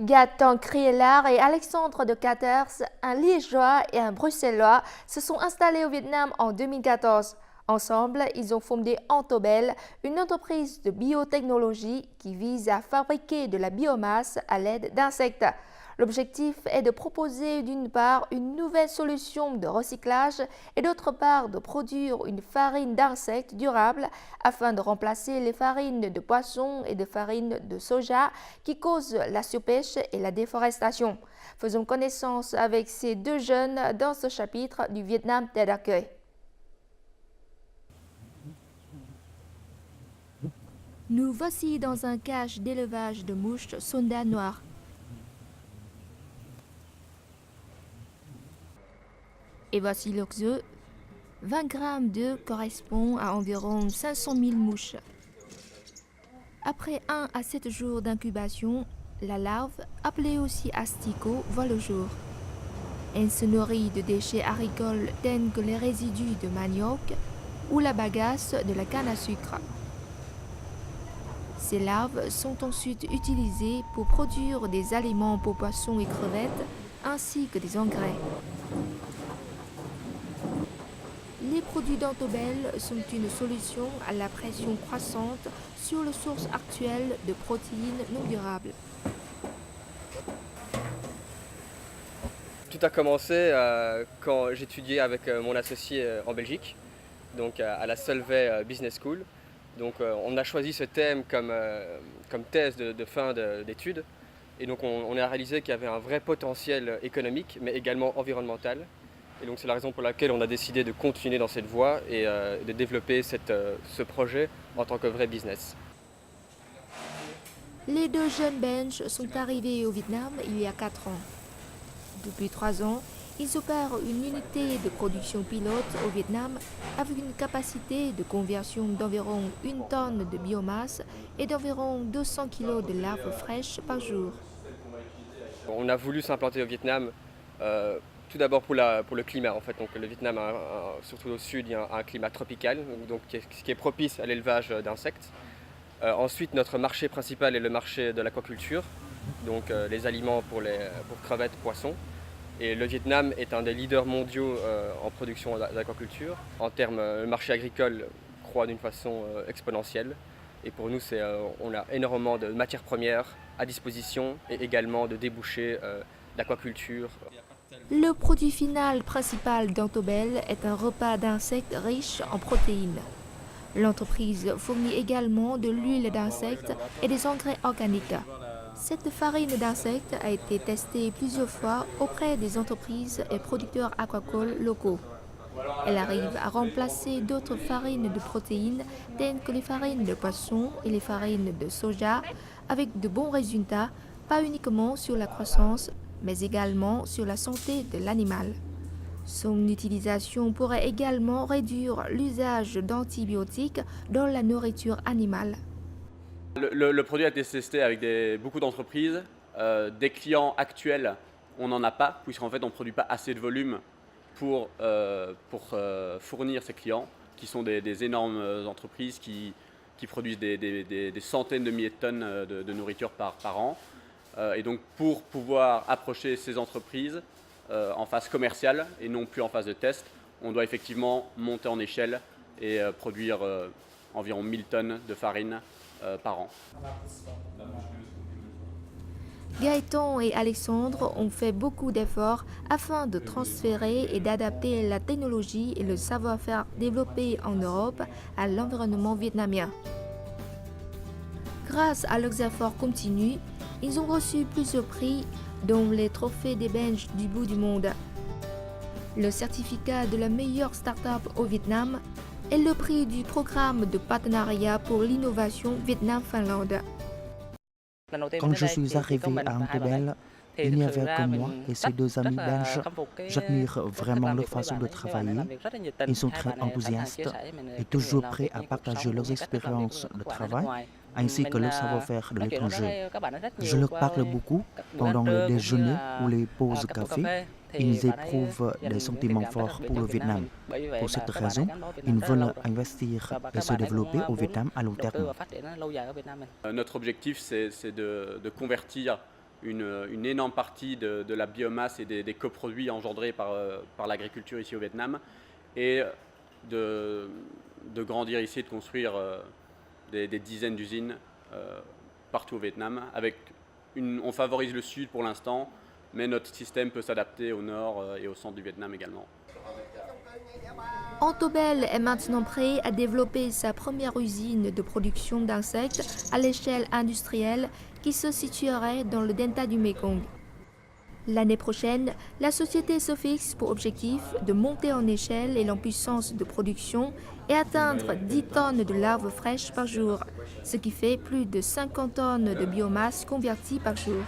Gaëtan Kriellaar et Alexandre de Caters, un Liégeois et un Bruxellois, se sont installés au Vietnam en 2014. Ensemble, ils ont fondé Antobel, une entreprise de biotechnologie qui vise à fabriquer de la biomasse à l'aide d'insectes. L'objectif est de proposer d'une part une nouvelle solution de recyclage et d'autre part de produire une farine d'insectes durable afin de remplacer les farines de poisson et de farine de soja qui causent la surpêche et la déforestation. Faisons connaissance avec ces deux jeunes dans ce chapitre du Vietnam Tête d'accueil. Nous voici dans un cache d'élevage de mouches sonda noires. Et voici leurs œufs. 20 grammes d'œufs correspond à environ 500 000 mouches. Après 1 à 7 jours d'incubation, la larve, appelée aussi asticot, voit le jour. Elle se nourrit de déchets agricoles tels que les résidus de manioc ou la bagasse de la canne à sucre. Ces larves sont ensuite utilisées pour produire des aliments pour poissons et crevettes, ainsi que des engrais. Les produits d'Antobel sont une solution à la pression croissante sur les sources actuelles de protéines non durables. Tout a commencé quand j'étudiais avec mon associé en Belgique, donc à la Solvay Business School. Donc on a choisi ce thème comme thèse de fin d'études. Et donc on a réalisé qu'il y avait un vrai potentiel économique, mais également environnemental. Et donc c'est la raison pour laquelle on a décidé de continuer dans cette voie et de développer ce projet en tant que vrai business. Les deux jeunes Belges sont arrivés au Vietnam il y a 4 ans. Depuis 3 ans, ils opèrent une unité de production pilote au Vietnam avec une capacité de conversion d'environ 1 tonne de biomasse et d'environ 200 kg de larves fraîches par jour. On a voulu s'implanter au Vietnam tout d'abord pour le climat en fait. Donc le Vietnam, surtout au sud, il y a un climat tropical, donc ce qui est propice à l'élevage d'insectes. Ensuite, notre marché principal est le marché de l'aquaculture, donc les aliments pour crevettes, poissons. Et le Vietnam est un des leaders mondiaux en production d'aquaculture. En termes, le marché agricole croît d'une façon exponentielle. Et pour nous, on a énormément de matières premières à disposition et également de débouchés d'aquaculture. Le produit final principal d'Antobel est un repas d'insectes riche en protéines. L'entreprise fournit également de l'huile d'insectes et des engrais organiques. Cette farine d'insectes a été testée plusieurs fois auprès des entreprises et producteurs aquacoles locaux. Elle arrive à remplacer d'autres farines de protéines telles que les farines de poisson et les farines de soja avec de bons résultats, pas uniquement sur la croissance, mais également sur la santé de l'animal. Son utilisation pourrait également réduire l'usage d'antibiotiques dans la nourriture animale. Le produit a été testé avec beaucoup d'entreprises. Des clients actuels, on n'en a pas, puisqu'en fait on ne produit pas assez de volume pour fournir ces clients, qui sont des énormes entreprises qui produisent des centaines de milliers de tonnes de nourriture par an. Et donc pour pouvoir approcher ces entreprises en phase commerciale et non plus en phase de test, on doit effectivement monter en échelle et produire environ 1000 tonnes de farine par an. Gaëtan et Alexandre ont fait beaucoup d'efforts afin de transférer et d'adapter la technologie et le savoir-faire développé en Europe à l'environnement vietnamien. Grâce à leurs efforts continus, ils ont reçu plusieurs prix, dont les trophées des Belges du bout du monde. Le certificat de la meilleure start-up au Vietnam est le prix du programme de partenariat pour l'innovation Vietnam-Finlande. Quand je suis arrivé à Antobel, il n'y avait que moi et ces deux amis belges. J'admire vraiment leur façon de travailler. Ils sont très enthousiastes et toujours prêts à partager leurs expériences de travail ainsi que leur savoir-faire de l'étranger. Je leur parle beaucoup pendant les déjeuners ou les pauses café. Ils éprouvent des sentiments forts pour le Vietnam. Pour cette raison, ils veulent investir et se développer au Vietnam à long terme. Notre objectif, c'est de convertir une énorme partie de la biomasse et des coproduits engendrés par l'agriculture ici au Vietnam, et de grandir ici et de construire des dizaines d'usines partout au Vietnam. On favorise le sud pour l'instant, mais notre système peut s'adapter au nord et au centre du Vietnam également. Antobel est maintenant prêt à développer sa première usine de production d'insectes à l'échelle industrielle qui se situerait dans le delta du Mekong. L'année prochaine, la société se fixe pour objectif de monter en échelle et en puissance de production et atteindre 10 tonnes de larves fraîches par jour, ce qui fait plus de 50 tonnes de biomasse convertie par jour.